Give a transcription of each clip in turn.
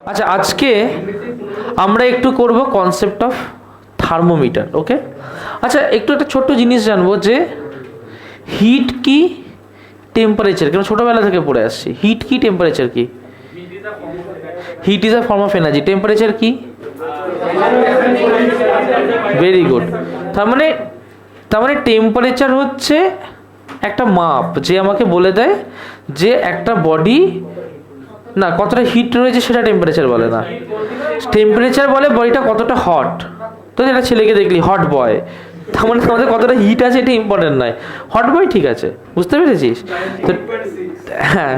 আচ্ছা, আজকে আমরা একটু করব কনসেপ্ট অফ থার্মোমিটার। ওকে, আচ্ছা একটু একটা ছোট্ট জিনিস জানবো যে হিট কি, টেম্পারেচার, কেন ছোটোবেলা থেকে পড়ে আসছি। হিট কি, টেম্পারেচার কি? Heat is a form of energy. Temperature কি? Very good. তার মানে টেম্পারেচার হচ্ছে একটা মাপ যে আমাকে বলে দেয় যে একটা বডি না কতটা হিট রয়েছে, সেটা টেম্পারেচার বলে না। টেম্পারেচার বলে বডিটা কতটা হট। তো একটা ছেলেকে দেখলি হট বয়, তার মানে আমাদের কতটা হিট আছে এটা ইম্পর্টেন্ট নয়। হট বয় ঠিক আছে, বুঝতে পেরেছিস তো? হ্যাঁ,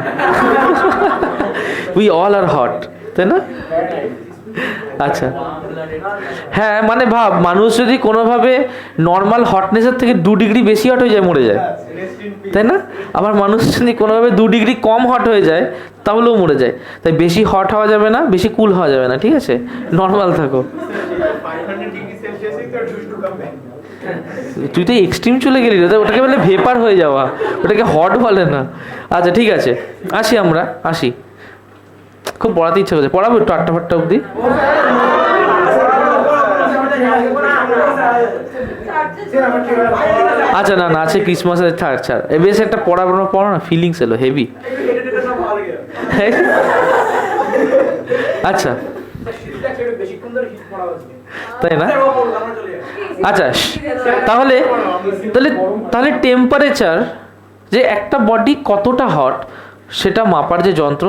উই অল আর হট, তাই না? আচ্ছা, হ্যাঁ মানে ভাব, মানুষ যদি কোনোভাবে নর্মাল হটনেসের থেকে 2 ডিগ্রি বেশি হট হয়ে যায় মরে যায়, তাই না? আবার মানুষ যদি কোনোভাবে 2 ডিগ্রি কম হট হয়ে যায় তাহলেও মরে যায়। তাই বেশি হট হওয়া যাবে না, বেশি কুল হওয়া যাবে না, ঠিক আছে? নর্মাল থাকো। তুই তো এক্সট্রিম চলে গেলি, ওটাকে বলে ভেপার হয়ে যাওয়া, ওটাকে হট বলে না। আচ্ছা ঠিক আছে, আসি। খুব পড়াতে ইচ্ছা করছে, পড়াবো একটু 8টা অবধি। আচ্ছা না আছে ক্রিসমাসের ছাড় বেশ একটা পড়ো না, ফিলিংস এলো হেভি। আচ্ছা তাই না? আচ্ছা তাহলে টেম্পারেচার, যে একটা বডি কতটা হট সেটা মাপার যে যন্ত্র,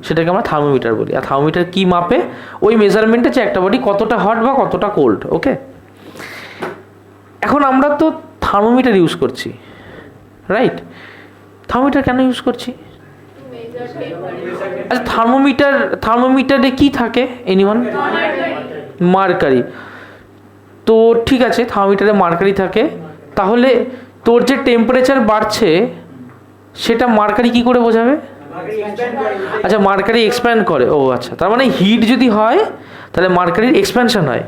সেটাকে আমরা থার্মোমিটার বলি। আর থার্মোমিটার কি মাপে? ওই মেজারমেন্টে যে একটা বডি কতটা হট বা কতটা কোল্ড। ওকে, এখন আমরা তো থার্মোমিটার ইউজ করছি, রাইট? থার্মোমিটার কেন ইউজ করছি? আচ্ছা, থার্মোমিটারে কি থাকে? এনিওয়ান? মার্কারি। তো ঠিক আছে, থার্মোমিটারে মার্কারি থাকে, তাহলে তোর যে টেম্পারেচার বাড়ছে সেটা মার্কারি কি করে বোঝাবে? আচ্ছা, মার্কারি এক্সপ্যান্ড করে। ও আচ্ছা, তার মানে হিট যদি হয় তাহলে মার্কারির এক্সপ্যানশন হয়।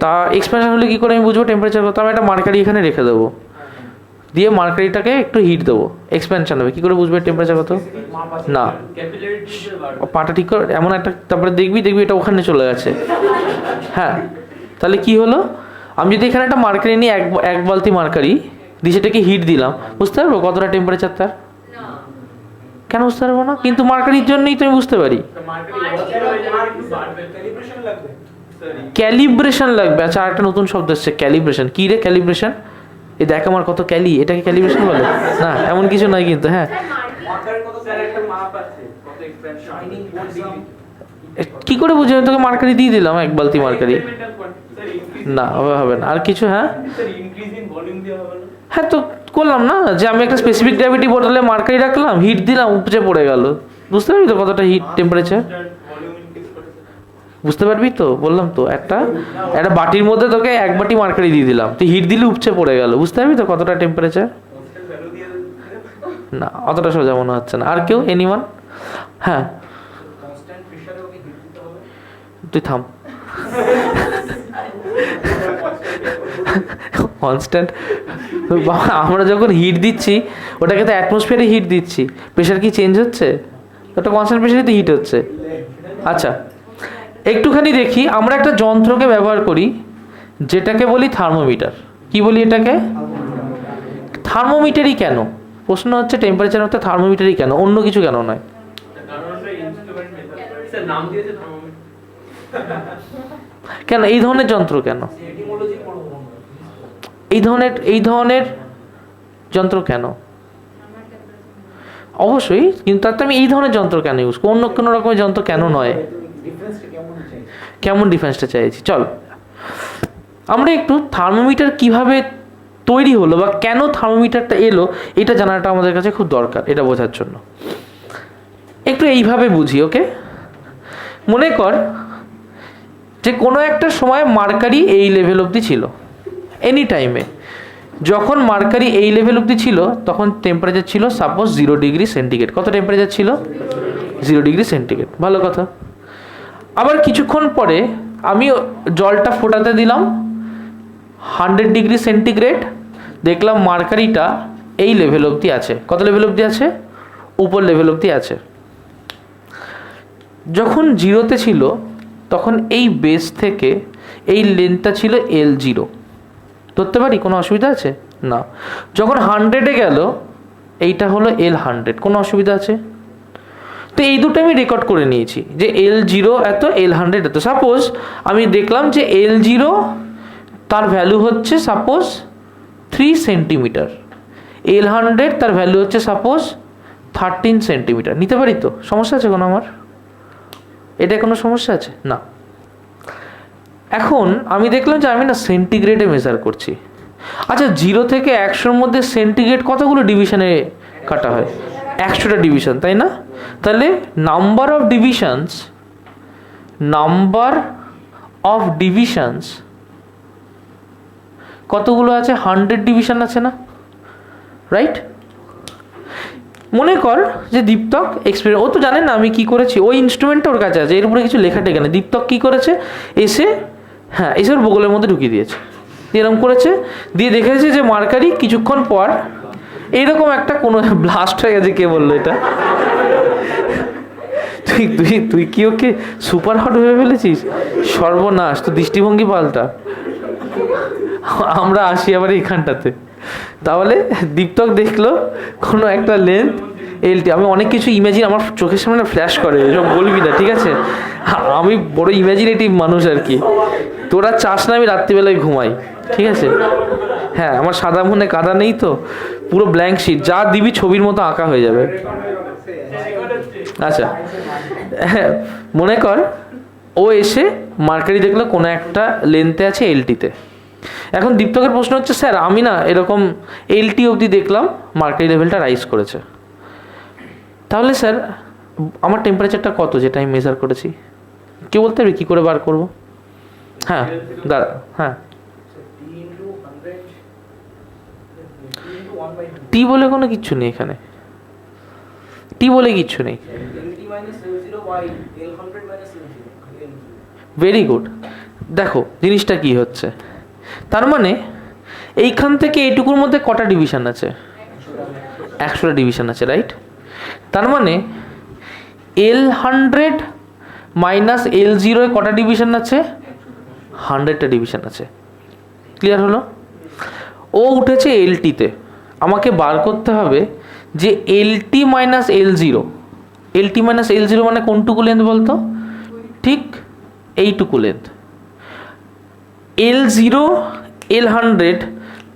তা এক্সপ্যানশন হলে কি করে আমি বুঝবো টেম্পারেচার কত? আমি একটা মার্কারি এখানে রেখে দেবো, দিয়ে মার্কারিটাকে একটু হিট দেবো, এক্সপ্যানশন হবে। কি করে বুঝবে টেম্পারেচার কত? না, পাটা ঠিক কর, এমন একটা, তারপরে দেখবি এটা ওখানে চলে গেছে। হ্যাঁ, তাহলে কি হলো? আমি যদি এখানে একটা মার্কারি নিয়ে এক বালতি মার্কারি দিয়ে সেটাকে হিট দিলাম, বুঝতে পারবো কতটা টেম্পারেচার তার? কেন বুঝতে পারবো না? কিন্তু মার্কারির জন্যই তো আমি বুঝতে পারি। ক্যালিব্রেশন লাগবে। আচ্ছা, আরেকটা নতুন শব্দ এসছে, ক্যালিব্রেশন। কি রে ক্যালিব্রেশন? এই দেখ আমার কত ক্যালি, এটাকে ক্যালিব্রেশন বলে? না, এমন কিছু নয় কিন্তু। হ্যাঁ, কি করে বুঝি? আমি তোকে মার্কারি দিয়ে দিলাম, এক বালতি মার্কারি। না, হবে না। আর কিছু? হ্যাঁ হ্যাঁ, তো করলাম না যে আমি একটা স্পেসিফিক গ্র্যাভিটি বোতলে মার্কারি রাখলাম, হিট দিলাম, উপচে পড়ে গেল। বুঝতে পারবি তো কতটা হিট টেম্পারেচার? বুঝতে পারবি তো? বললাম তো, একটা বাটির মধ্যে তোকে 1 বাটি মার্কারি দিয়ে দিলাম, তুই হিট দিলে উপচে পড়ে গেল। বুঝতে পারবি তো কতটা টেম্পারেচার? না, অতটা সোজা মনে হচ্ছে না। আর কেউ? এনিওয়ান? হ্যাঁ, তুই থাম। কনস্ট্যান্ট, আমরা যখন হিট দিচ্ছি ওটাকে তো অ্যাটমসফিয়ারে হিট দিচ্ছি, প্রেশার কি চেঞ্জ হচ্ছে? ওটা কনস্ট্যান্ট প্রেশারে তো হিট হচ্ছে। আচ্ছা, একটুখানি দেখি, আমরা একটা যন্ত্রকে ব্যবহার করি যেটাকে বলি থার্মোমিটার। কি বলি এটাকে? থার্মোমিটারই কেন? প্রশ্ন হচ্ছে টেম্পারেচার মধ্যে থার্মোমিটারই কেন, অন্য কিছু কেন নয়? কেন এই ধরনের যন্ত্র কেন? এই ধরনের যন্ত্র কেন? অবশ্যই, কিন্তু তাতে আমি এই ধরনের যন্ত্র কেন ইউজ করি, অন্য কোনো রকমের যন্ত্র কেন নয়? কেমন ডিফারেন্সটা চাইছি? চল আমরা একটু থার্মোমিটার কিভাবে তৈরি হলো বা কেন থার্মোমিটারটা এলো এটা জানাটা আমাদের কাছে খুব দরকার। এটা বোঝার জন্য একটু এইভাবে বুঝি। ওকে, মনে কর যে কোনো একটা সময় মার্কারি এই লেভেল অবধি ছিল, এনি টাইমে যখন মার্কারি এই লেভেল অবধি ছিল তখন টেম্পারেচার ছিল সাপোজ 0 ডিগ্রি সেন্টিগ্রেড। কত টেম্পারেচার ছিল? 0 ডিগ্রি সেন্টিগ্রেড। ভালো কথা। আবার কিছুক্ষণ পরে আমি জলটা ফোটাতে দিলাম 100 ডিগ্রি সেন্টিগ্রেড, দেখলাম মার্কারিটা এই লেভেল অবধি আছে। কত লেভেল অবধি আছে? উপর লেভেল অবধি আছে। যখন জিরোতে ছিল তখন এই বেস থেকে এই লেন্থটা ছিল L0, ধরতে পারি? কোনো অসুবিধা আছে না। যখন 100-এ গেল এইটা হলো L100, কোনো অসুবিধা আছে? তো এই দুটো আমি রেকর্ড করে নিয়েছি যে L0 এত, L100 এত। সাপোজ আমি দেখলাম যে L0 তার ভ্যালু হচ্ছে সাপোজ 3 সেন্টিমিটার, L100 তার ভ্যালু হচ্ছে সাপোজ 13 সেন্টিমিটার। নিতে পারি তো? সমস্যা আছে কোনো আমার? এটা কোনো সমস্যা আছে না। এখন আমি দেখলাম যে আমি না সেন্টিগ্রেডে মেজার করছি। আচ্ছা, 0 থেকে 100-র মধ্যে সেন্টিগ্রেড কতগুলো ডিভিশনে কাটা হয়? 100টা ডিভিশন, তাই না? তাহলে নাম্বার অফ ডিভিশনস কতগুলো আছে? 100 ডিভিশন আছে না, রাইট? মনে কর যে দীপ্তক এক্সপেরিমেন্ট, ও তো জানে না আমি কি করেছি, ওই ইনস্ট্রুমেন্টটা ওর কাছে আছে, এর উপরে কিছু লেখা টেখা নেই। দীপ্তক কি করেছে, এসে ওর বগলের মধ্যে ঢুকিয়ে দিয়েছে, এরকম করেছে, দিয়ে দেখেছে যে মার্কারি কিছুক্ষণ পর এইরকম একটা কোনো ব্লাস্ট হয়ে গেছে। কে বললো এটা? তুই কি ওকে সুপার হট ভেবে ফেলেছিস? সর্বনাশ, তো দৃষ্টিভঙ্গি পাল্টা। আমরা আসি আবার এইখানটাতে। তাহলে দীপ্তক দেখলো কোনো একটা লেন্থ LT, আমি অনেক কিছু ইমেজিন আমার চোখের সামনে ফ্ল্যাশ করে, এসব বলবি না, ঠিক আছে? আমি বড় ইমাজিনেটিভ মানুষ আর কি। তোরা চাস না আমি রাত্রিবেলায় ঘুমাই, ঠিক আছে? হ্যাঁ, আমার সাদা মনে কাদা নেই তো, পুরো ব্ল্যাঙ্ক শিট, যা দিবি ছবির মতো আঁকা হয়ে যাবে। আচ্ছা, মনে কর ও এসে মার্কারি দেখলো কোনো একটা লেন্থে আছে LT-তে। এখন দীপ্তকের প্রশ্ন হচ্ছে, স্যার আমি না এরকম LT অবধি দেখলাম মার্কারি লেভেলটা রাইজ করেছে, তাহলে স্যার আমার টেম্পারেচারটা কত যেটা আমি মেজার করেছি? কেউ বলতে পারবে কী করে বার করবো? হ্যাঁ দাঁড়া, হ্যাঁ, টি বলে কোনো কিচ্ছু নেই এখানে, টি বলে কিচ্ছু নেই। Very good. দেখো জিনিসটা কি হচ্ছে, তার মানে এইখান থেকে এইটুকুর মধ্যে কটা ডিভিশন আছে? 100টা ডিভিশন আছে, রাইট? তার মানে L100 মাইনাস L0 এ কটা ডিভিশন আছে? 100টা ডিভিশন আছে। ক্লিয়ার হলো? ও উঠেছে LT-তে, আমাকে বার করতে হবে যে LT minus L0, LT minus L0 মানে কোনটুকু লেন্থ বলতো? ঠিক এইটুকু লেন্থ। L0 L100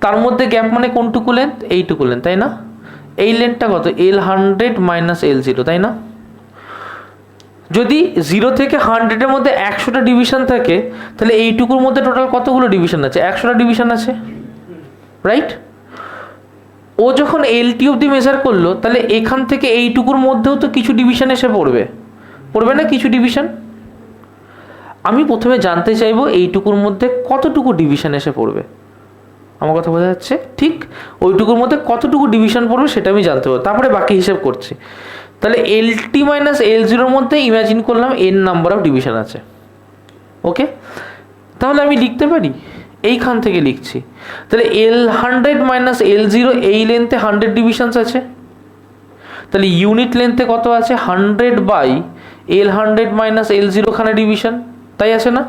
তার মধ্যে গ্যাপ মানে কোনটুকু লেন্থ? এইটুকু লেন্থ, তাই না? এই লেন্থটা কত? L100 মাইনাস L0, তাই না? যদি 0 থেকে 100-এর মধ্যে 100টা ডিভিশন থাকে, তাহলে এইটুকুর মধ্যে টোটাল কতগুলো ডিভিশন আছে? 100টা ডিভিশন আছে, রাইট? ও যখন LT অবধি মেজার করলো, তাহলে এখান থেকে এইটুকুর মধ্যেও তো কিছু ডিভিশন এসে পড়বে, পড়বে না কিছু ডিভিশন? আমি প্রথমে জানতে চাইবো এইটুকুর মধ্যে কতটুকু ডিভিশন এসে পড়বে। আমার কথা বোঝা যাচ্ছে? ঠিক ওইটুকুর মধ্যে কতটুকু ডিভিশন পড়বে সেটা আমি জানতে পারবো, তারপরে বাকি হিসেব করছি। তাহলে LT মাইনাস L0-র মধ্যে ইমাজিন করলাম n নাম্বার অফ ডিভিশন আছে। ওকে, তাহলে আমি লিখতে পারি, এইখান থেকে লিখছি, তাহলে L100 মাইনাস L0 এই লেন্থে 100 ডিভিশনস আছে, তাহলে ইউনিট লেন্থে কত আছে? 100 বাই L100 মাইনাস L0 খানে ডিভিশন, তাই আছে না?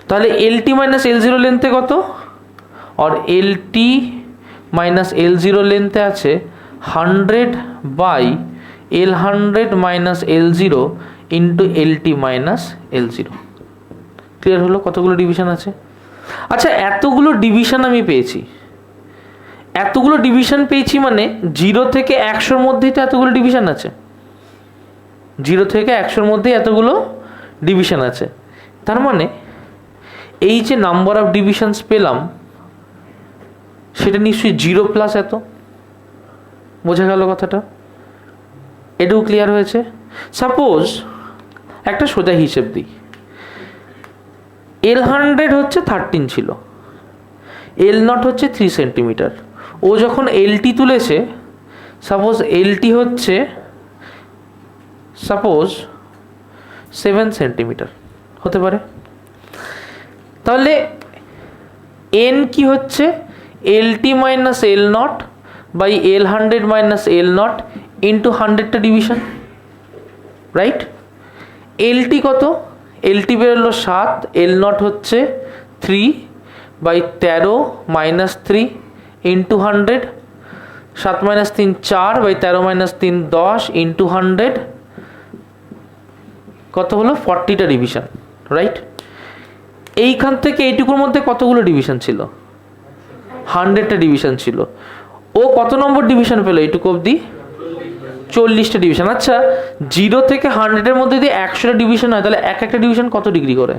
তাহলে LT মাইনাস L0 লেন্থে কত? আর LT মাইনাস L0 লেন্থে আছে 100 by L100 minus L0 into LT minus L0। Clear হলো কতগুলো ডিভিশন আছে? আচ্ছা, এতগুলো ডিভিশন আমি পেয়েছি, এতগুলো ডিভিশন পেয়েছি মানে 0 থেকে 100-র মধ্যেই তো এতগুলো ডিভিশন আছে, 0 থেকে 100-র মধ্যেই এতগুলো ডিভিশন আছে। তার মানে এই যে নাম্বার অফ ডিভিশনস পেলাম সেটা নিশ্চয়ই 0 প্লাস এত। বোঝা গেল কথাটা? এটাও ক্লিয়ার হয়েছে? সাপোজ একটা সোজা হিসেব দিই, L100 হচ্ছে 13 ছিল, L0 হচ্ছে 3 সেন্টিমিটার। ও যখন LT তুলেছে, সাপোজ LT হচ্ছে সাপোজ 7 সেন্টিমিটার হতে পারে। তাহলে N কি হচ্ছে? LT minus L0 by L100 minus L0 into 100টা ডিভিশন, রাইট? এলটি কত? এলটি বেরোলো 7, এল নট হচ্ছে 3/13 - 3 ইন্টু 100, 7 - 3 4/13 - 3 10 ইন্টু 100, কত হলো? 40টা ডিভিশন, রাইট? এইখান থেকে এইটুকুর মধ্যে কতগুলো ডিভিশন ছিল? 100টা ডিভিশন ছিল। ও কত নম্বর ডিভিশন পেলো এইটুকু অবধি? 40টা ডিভিশন। আচ্ছা, 0 থেকে 100-এর মধ্যে যদি 100টা ডিভিশন হয়, তাহলে একটা ডিভিশন কত ডিগ্রি করে?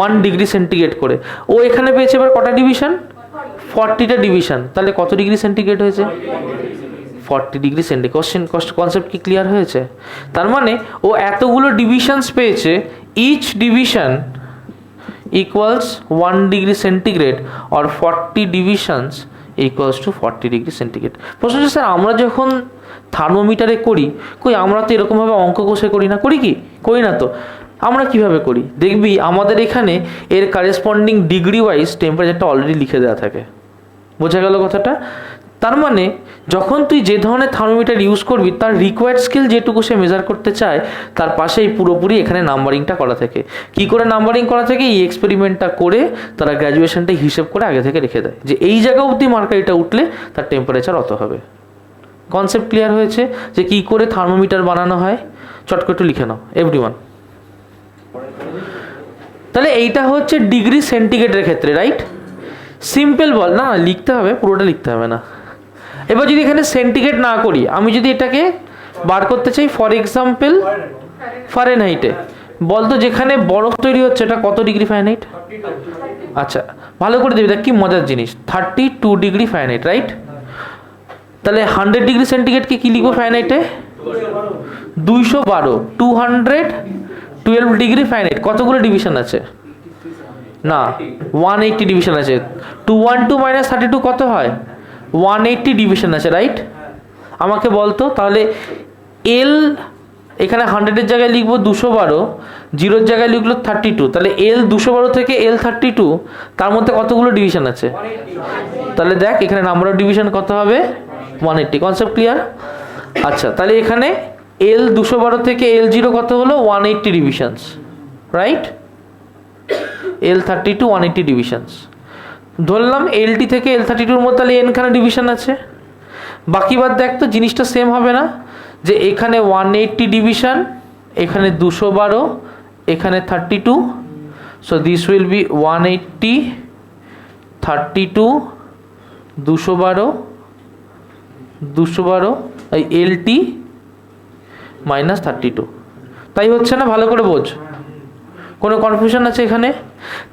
1 ডিগ্রি সেন্টিগ্রেড করে। ও এখানে পেয়েছে এবার কটা ডিভিশন? 40টা ডিভিশন। তাহলে কত ডিগ্রি সেন্টিগ্রেড হয়েছে? 40 ডিগ্রি সেন্টিগ্রেড। কনসেপ্ট কি ক্লিয়ার হয়েছে? তার মানে ও এতগুলো ডিভিশনস পেয়েছে, each division equals 1 degree centigrade or 40 divisions equals to 40 degree centigrade. প্রশ্ন হচ্ছে স্যার আমরা যখন থার্মোমিটারে করি, আমরা তো এরকমভাবে অঙ্ক কষে করি না, করি না তো। আমরা কিভাবে করি দেখবি, আমাদের এখানে এর কারেসপন্ডিং ডিগ্রি ওয়াইজ টেম্পারেচারটা অলরেডি লিখে দেওয়া থাকে। বোঝা গেল কথাটা? তার মানে যখন তুই যে ধরনের থার্মোমিটার ইউজ করবি, তার রিকোয়ার্ড স্কেল যেটুকু সে মেজার করতে চায়, তার পাশেই পুরোপুরি এখানে নাম্বারিংটা করা থাকে। কি করে নাম্বারিং করা থাকে? এই এক্সপেরিমেন্টটা করে তারা গ্র্যাজুয়েশনটা হিসেব করে আগে থেকে রেখে দেয় যে এই জায়গা অবধি মার্কারিটা উঠলে তার টেম্পারেচার অত হবে। কনসেপ্ট ক্লিয়ার হয়েছে যে কি করে থার্মোমিটার বানানো হয়? চট করে একটু লিখে নাও এভরিওয়ান। তাহলে এইটা হচ্ছে ডিগ্রি সেন্টিগ্রেডের ক্ষেত্রে, রাইট? সিম্পল বল না, লিখতে হবে, পুরোটা লিখতে হবে না। এবার যদি এখানে সেন্টিগ্রেড না করি, আমি যদি এটাকে বার করতে চাই ফর এক্সাম্পল ফারেনহাইটে, বলতো যেখানে বরফ তৈরি হচ্ছে এটা কত ডিগ্রি ফারেনহাইট? আচ্ছা ভালো করে দেবে, দেখ কি মজার জিনিস, 32 ডিগ্রি ফারেনহাইট, রাইট? তাহলে 100 ডিগ্রি সেন্টিগ্রেডকে কি লিখবো ফারেনহাইটে? 212, 212 ডিগ্রি ফারেনহাইট। কতগুলো ডিভিশন আছে? না, 180 ডিভিশন আছে। 212 - 32 কত হয়? 180 ডিভিশন আছে, রাইট? আমাকে বলতো তাহলে এল এখানে 100-এর জায়গায় লিখবো 212, 0-এর জায়গায় লিখলো 32, তাহলে এল 212 থেকে এল 32, তার মধ্যে কতগুলো ডিভিশন আছে? তাহলে দেখ এখানে নাম্বার অফ ডিভিশন কত হবে? 180। Concept clear? আচ্ছা, তাহলে এখানে এল 212 থেকে এল 0 কত হলো? 180 ডিভিশনস, রাইট? এল 32 180 ডিভিশনস। ধরলাম এলটি থেকে এল 32-র মধ্যে তাহলে এনখানে ডিভিশন আছে। বাকি বাদ দেখ তো জিনিসটা সেম হবে না, যে এখানে 180 ডিভিশন, এখানে 212, এখানে 32, সো দিস উইল বি 180, 32, 212 এই এলটি মাইনাস 32। তাই হচ্ছে না? ভালো করে বোঝ, কোনো কনফিউশন আছে এখানে?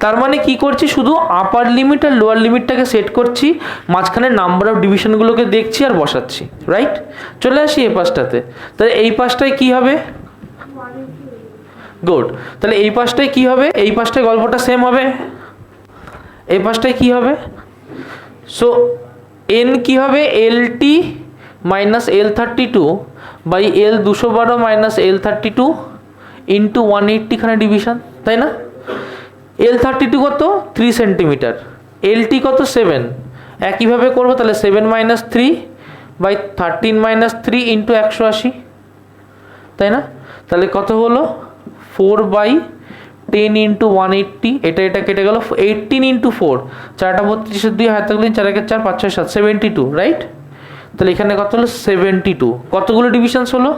তার মানে কি করছি, শুধু আপার লিমিট আর লোয়ার লিমিটটাকে সেট করছি, মাঝখানে নাম্বার অফ ডিভিশনগুলোকে দেখছি আর বসাচ্ছি, রাইট? চলে আসি এই পাশটাতে। তাহলে এই পাশটায় কি হবে? গুড। তাহলে এই পাশটায় কি হবে? এই পাশটায় গল্পটা সেম হবে। এই পাশটায় কি হবে? সো এন কি হবে? LT minus L 32 by L 212 minus L 32 into 180 খানে ডিভিশন, তাই না? এল 32 কত? 3 সেন্টিমিটার। এলটি কত? 7। একইভাবে করবো, তাহলে 7 - 3 বাই 13 - 3 ইন্টু 180, তাই না? তাহলে কত হলো? 4/10 ইন্টু 180, এটা কেটে গেল, 18 ইন্টু 4, 4টা 32, 2 হাতে গেলেন, 4 একে 4, 5 6 7, 72, রাইট? তাহলে এখানে কত হলো? 72। কতগুলো ডিভিশনস হলো?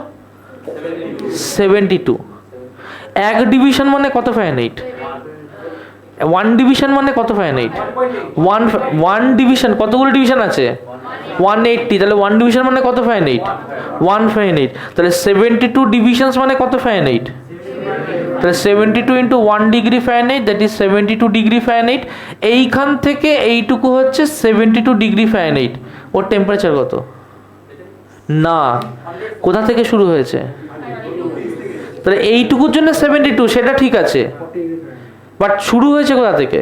72। এক ডিভিশন মানে কত ফারেনহাইট? 1 ডিভিশন মানে কত ফারেনহাইট? 1 ডিভিশন কতগুলো ডিভিশন আছে? 180। তাহলে 1 ডিভিশন মানে কত ফারেনহাইট? 1 ফারেনহাইট। তাহলে 72 ডিভিশনস মানে কত ফারেনহাইট? তাহলে 72 into 1 degree Fahrenheit, that is 72 degree Fahrenheit. এইখান থেকে এইটুকু হচ্ছে 72 ডিগ্রি ফারেনহাইট। ওর টেম্পারেচার কত? না, কোথা থেকে শুরু হয়েছে? তাহলে এইটুকুর জন্য 72, সেটা ঠিক আছে, বাট শুরু হয়েছে কোথা থেকে?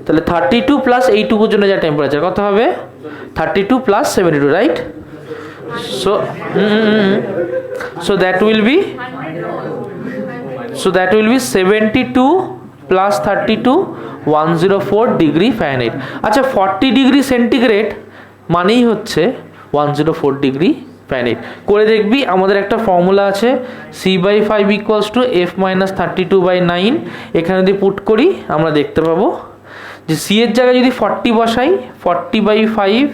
তাহলে 32 প্লাস এইটুকুর জন্য যা টেম্পারেচার কত হবে? 32 plus 72, right? So that will be 72 plus 32, 104 degree Fahrenheit. আচ্ছা, 40 ডিগ্রি সেন্টিগ্রেড মানেই হচ্ছে 104 ডিগ্রি ফ্যান হিট করে দেখবি। আমাদের একটা ফর্মুলা আছে C/5 ইকুয়ালস টু F-32/9। এখানে যদি পুট করি আমরা দেখতে পাবো যে সি এর জায়গায় যদি 40 বসাই 40/5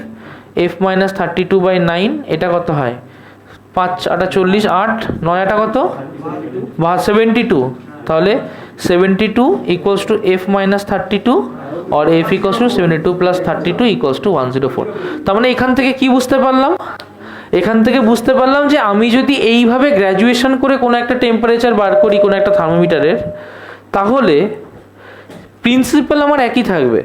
F-32/9 এটা কত হয় 5 8 40 8 9 8 কত 72। তাহলে 72 ইকুয়ালস টু F-32 আর F equals to 72 plus 32 equals to 104। তার মানে এখান থেকে কি বুঝতে পারলাম, এখান থেকে বুঝতে পারলাম যে আমি যদি এইভাবে গ্র্যাজুয়েশন করে কোনো একটা টেম্পারেচার বার করি কোনো একটা থার্মোমিটারের, তাহলে প্রিন্সিপাল আমার একই থাকবে।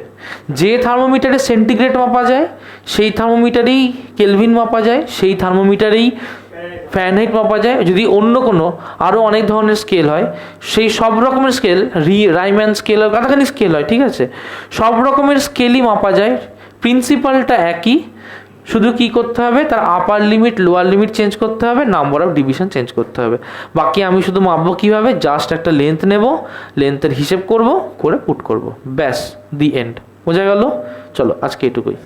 যে থার্মোমিটারে সেন্টিগ্রেড মাপা যায় সেই থার্মোমিটারেই কেলভিন মাপা যায়, সেই থার্মোমিটারেই ফ্যারেনহাইট মাপা যায়। যদি অন্য কোনো আরও অনেক ধরনের স্কেল হয় সেই সব রকমের স্কেল রাইম্যান স্কেল হয়, কতখানি স্কেল হয়, ঠিক আছে, সব রকমের স্কেলই মাপা যায়। প্রিন্সিপালটা একই, শুধু কি করতে হবে তার আপার লিমিট লোয়ার লিমিট চেঞ্জ করতে হবে, নাম্বার অফ ডিভিশন চেঞ্জ করতে হবে। বাকি আমি শুধু মাপবো কীভাবে, জাস্ট একটা লেন্থ নেব, লেন্থের হিসেব করব, করে পুট করব, ব্যাস দি এন্ড। বোঝা গেল? চলো আজকে এটুকুই।